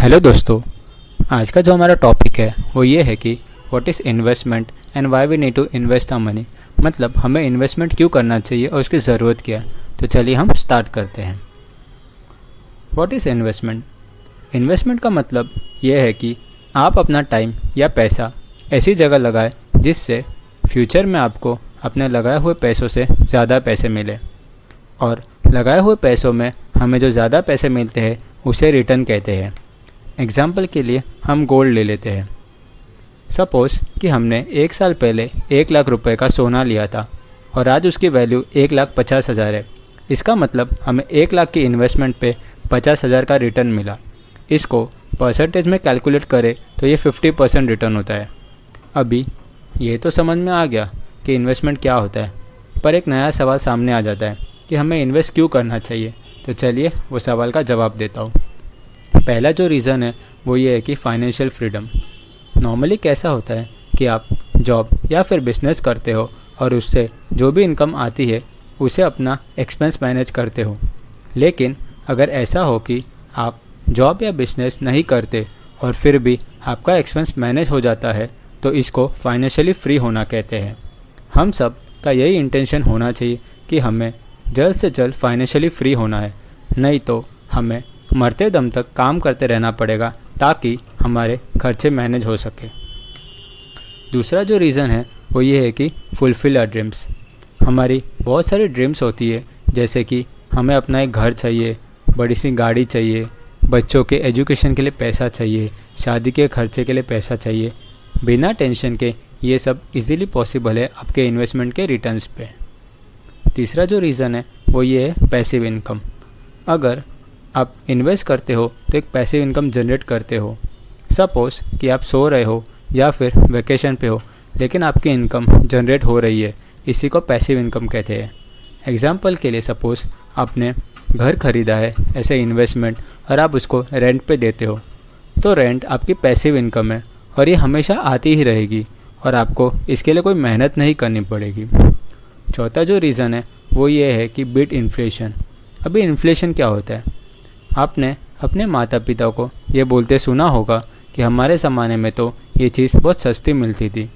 Hello दोस्तों। आज का जो हमारा टॉपिक है वो ये है कि what is investment and why we need to invest the money. मतलब हमें इन्वेस्टमेंट क्यों करना चाहिए और उसकी ज़रूरत क्या है। तो चलिए हम स्टार्ट करते हैं। What is investment. इन्वेस्टमेंट का मतलब ये है कि आप अपना टाइम या पैसा ऐसी जगह लगाएं जिससे फ्यूचर में आपको अपने लगाए हुए पैसों से ज़्यादा पैसे मिले, और लगाए हुए पैसों में हमें जो ज़्यादा पैसे मिलते हैं उसे रिटर्न कहते हैं। एग्ज़ाम्पल के लिए हम गोल्ड ले लेते हैं। सपोज़ कि हमने 1 साल पहले 1 लाख रुपए का सोना लिया था और आज उसकी वैल्यू 1,50,000 है। इसका मतलब हमें 1 लाख की इन्वेस्टमेंट पे 50,000 का रिटर्न मिला। इसको परसेंटेज में कैलकुलेट करें तो ये 50% रिटर्न होता है। अभी ये तो समझ में आ गया कि इन्वेस्टमेंट क्या होता है, पर एक नया सवाल सामने आ जाता है कि हमें इन्वेस्ट क्यों करना चाहिए। तो चलिए वो सवाल का जवाब देता हूँ। पहला जो रीज़न है वो ये है कि फाइनेंशियल फ्रीडम। नॉर्मली कैसा होता है कि आप जॉब या फिर बिजनेस करते हो और उससे जो भी इनकम आती है उसे अपना एक्सपेंस मैनेज करते हो। लेकिन अगर ऐसा हो कि आप जॉब या बिजनेस नहीं करते और फिर भी आपका एक्सपेंस मैनेज हो जाता है, तो इसको फाइनेंशियली फ्री होना कहते हैं। हम सब का यही इंटेंशन होना चाहिए कि हमें जल्द से जल्द फाइनेंशियली फ्री होना है, नहीं तो हमें मरते दम तक काम करते रहना पड़ेगा ताकि हमारे खर्चे मैनेज हो सके। दूसरा जो रीज़न है वो ये है कि फुलफ़िल आवर ड्रीम्स। हमारी बहुत सारी ड्रीम्स होती है, जैसे कि हमें अपना एक घर चाहिए, बड़ी सी गाड़ी चाहिए, बच्चों के एजुकेशन के लिए पैसा चाहिए, शादी के खर्चे के लिए पैसा चाहिए। बिना टेंशन के ये सब इजीली पॉसिबल है आपके इन्वेस्टमेंट के रिटर्न्स पे। तीसरा जो रीज़न है वो ये है पैसिव इनकम। अगर आप इन्वेस्ट करते हो तो एक पैसिव इनकम जनरेट करते हो। सपोज़ कि आप सो रहे हो या फिर वेकेशन पे हो, लेकिन आपकी इनकम जनरेट हो रही है, इसी को पैसिव इनकम कहते हैं। एग्जाम्पल के लिए सपोज़ आपने घर ख़रीदा है ऐसे इन्वेस्टमेंट और आप उसको रेंट पे देते हो, तो रेंट आपकी पैसिव इनकम है और ये हमेशा आती ही रहेगी और आपको इसके लिए कोई मेहनत नहीं करनी पड़ेगी। चौथा जो रीज़न है वो ये है कि बीट इन्फ्लेशन। अभी इन्फ्लेशन क्या होता है? आपने अपने माता पिता को ये बोलते सुना होगा कि हमारे ज़माने में तो ये चीज़ बहुत सस्ती मिलती थी,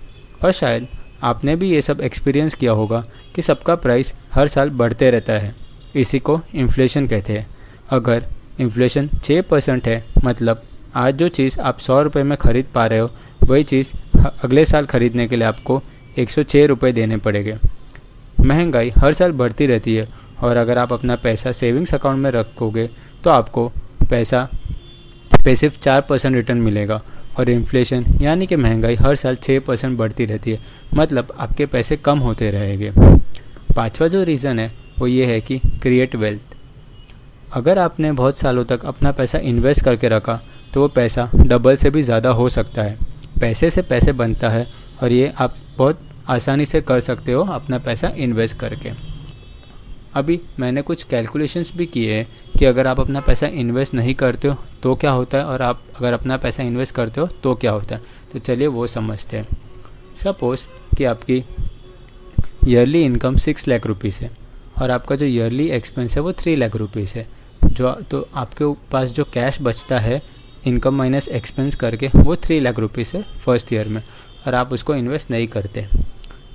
और शायद आपने भी ये सब एक्सपीरियंस किया होगा कि सबका प्राइस हर साल बढ़ते रहता है। इसी को इन्फ्लेशन कहते हैं। अगर इन्फ्लेशन 6% है, मतलब आज जो चीज़ आप 100 रुपये में ख़रीद पा रहे हो वही चीज़ अगले साल ख़रीदने के लिए आपको 106 रुपये देने पड़ेंगे। महंगाई हर साल बढ़ती रहती है, और अगर आप अपना पैसा सेविंग्स अकाउंट में रखोगे तो आपको पैसा पे सिर्फ 4% रिटर्न मिलेगा, और इन्फ्लेशन यानी कि महंगाई हर साल 6% बढ़ती रहती है, मतलब आपके पैसे कम होते रहेंगे। पांचवा जो रीज़न है वो ये है कि क्रिएट वेल्थ। अगर आपने बहुत सालों तक अपना पैसा इन्वेस्ट करके रखा तो वो पैसा डबल से भी ज़्यादा हो सकता है। पैसे से पैसे बनता है और ये आप बहुत आसानी से कर सकते हो अपना पैसा इन्वेस्ट करके। अभी मैंने कुछ कैलकुलेशंस भी किए हैं कि अगर आप अपना पैसा इन्वेस्ट नहीं करते हो तो क्या होता है, और आप अगर अपना पैसा इन्वेस्ट करते हो तो क्या होता है। तो चलिए वो समझते हैं। सपोज़ कि आपकी ईयरली इनकम 6 लाख रुपीज़ है और आपका जो ईयरली एक्सपेंस है वो 3 लाख रुपीज़ है। तो आपके पास जो कैश बचता है इनकम माइनस एक्सपेंस करके वो 3 लाख रुपीज़ है फर्स्ट ईयर में, और आप उसको इन्वेस्ट नहीं करते।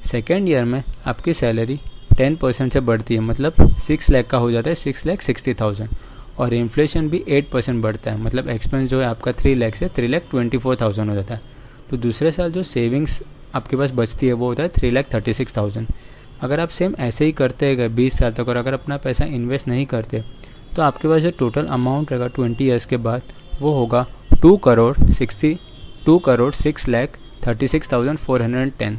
सेकेंड ईयर में आपकी सैलरी 10% से बढ़ती है, मतलब 6 लाख का हो जाता है 6,60,000, और इन्फ्लेशन भी 8% बढ़ता है, मतलब एक्सपेंस जो है आपका 3 लाख से 3,24,000 हो जाता है। तो दूसरे साल जो सेविंग्स आपके पास बचती है वो होता है 3,36,000। अगर आप सेम ऐसे ही करते गए 20 साल तक और अगर अपना पैसा इन्वेस्ट नहीं करते तो आपके पास जो टोटल अमाउंट रहेगा 20 ईयर्स के बाद वो होगा 2,06,36,410।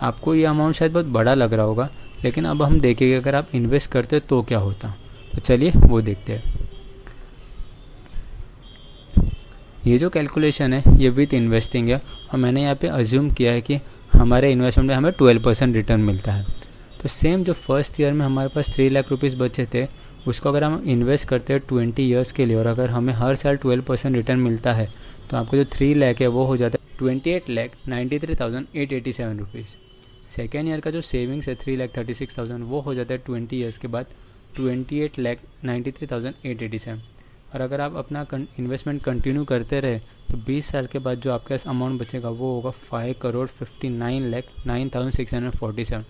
आपको ये अमाउंट शायद बहुत बड़ा लग रहा होगा, लेकिन अब हम देखेंगे अगर आप इन्वेस्ट करते तो क्या होता। तो चलिए वो देखते हैं। ये जो कैलकुलेशन है ये विथ इन्वेस्टिंग है, और मैंने यहाँ पे अज्यूम किया है कि हमारे इन्वेस्टमेंट में हमें 12% रिटर्न मिलता है। तो सेम जो फर्स्ट ईयर में हमारे पास 3 लाख रुपीज़ बचे थे, उसको अगर हम इन्वेस्ट करते हैं 20 ईयर्स के लिए और अगर हमें हर साल 12% रिटर्न मिलता है तो आपको जो 3 लाख है वो हो जाता है 28,93,887 रुपीज़। सेकेंड ईयर का जो सेविंग्स है 3,36,000 वो हो जाता है 20 ईयर्स के बाद 28,93,887, और अगर आप अपना इन्वेस्टमेंट कंटिन्यू करते रहे तो 20 साल के बाद जो आपके पास अमाउंट बचेगा वो होगा 5,59,09,647।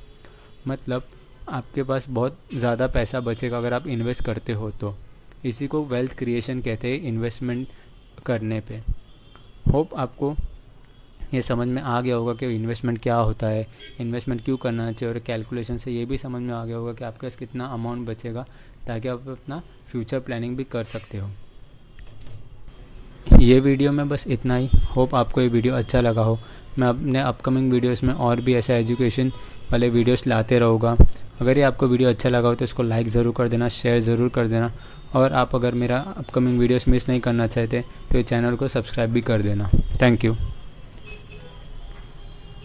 मतलब आपके पास बहुत ज़्यादा पैसा बचेगा अगर आप इन्वेस्ट करते हो तो। इसी को वेल्थ क्रिएशन कहते हैं इन्वेस्टमेंट करने पे। होप आपको ये समझ में आ गया होगा कि इन्वेस्टमेंट क्या होता है, इन्वेस्टमेंट क्यों करना चाहिए, और कैलकुलेशन से ये भी समझ में आ गया होगा कि आपके पास कितना अमाउंट बचेगा ताकि आप अपना फ्यूचर प्लानिंग भी कर सकते हो। ये वीडियो में बस इतना ही। होप आपको ये वीडियो अच्छा लगा हो। मैं अपने अपकमिंग वीडियोस में और भी ऐसे एजुकेशन वाले वीडियोस लाते रहूँगा। अगर ये आपको वीडियो अच्छा लगा हो तो इसको लाइक ज़रूर कर देना, शेयर ज़रूर कर देना, और आप अगर मेरा अपकमिंग वीडियोस मिस नहीं करना चाहते तो ये चैनल को सब्सक्राइब भी कर देना। Thank you.